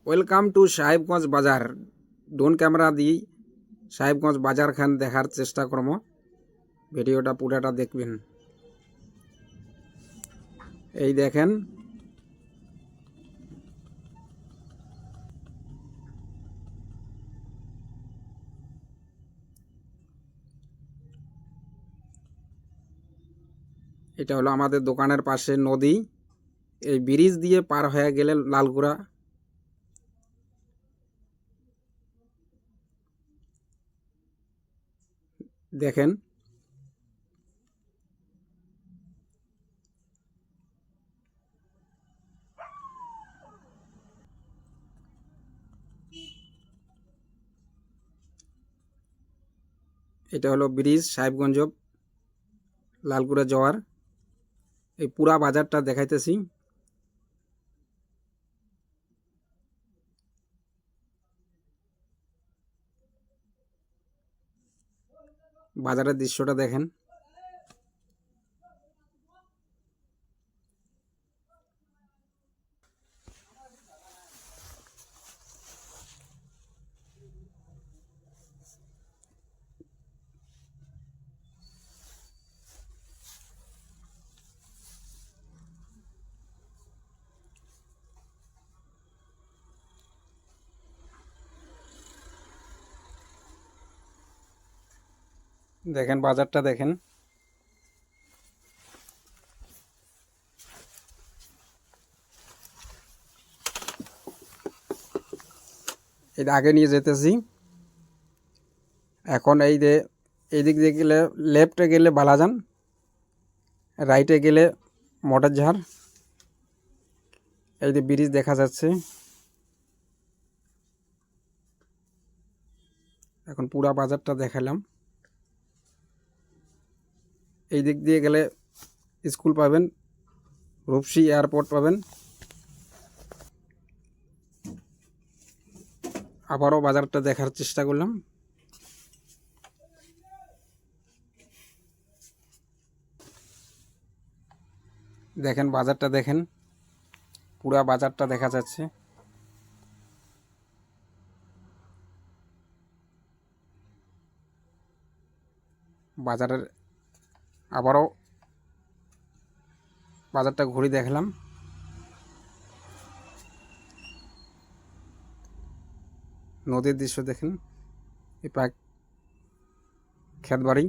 Welcome to Sahebganj বাজার। Drone camera দিয়ে সাহেবগঞ্জ বাজার খান দেখার চেষ্টা করব। ভিডিওটা পুরাটা দেখবেন। এই দেখেন এটা হলো আমাদের দোকানের পাশে নদী। এই ব্রিজ দিয়ে পার হয়ে গেলে লালগুড়া। দেখেন এটা হলো ব্রিজ সাহেবগঞ্জ লালগুড়া যাওয়ার। এই পুরা বাজারটা দেখাইতেছি। বাজারের দৃশ্যটা দেখেন। দেখেন বাজারটা দেখেন। এটা আগে নিয়ে যেতেছি। এখন এই যে এইদিক দিয়ে গেলে লেফটে গেলে বালাজান, রাইটে গেলে মোটরঝাড়। এই যে ব্রিজ দেখা যাচ্ছে। এখন পুরা বাজারটা দেখালাম। এই দিক দিয়ে গেলে স্কুল পাবেন, রূপসী এয়ারপোর্ট পাবেন। আবারও বাজারটা দেখার চেষ্টা করলাম। দেখেন বাজারটা দেখেন, পুরা বাজারটা দেখা যাচ্ছে। বাজারের আবারও বাজারটা ঘুরে দেখলাম। নদীর দৃশ্য দেখেন। এই পাক ক্ষেত বাড়ি।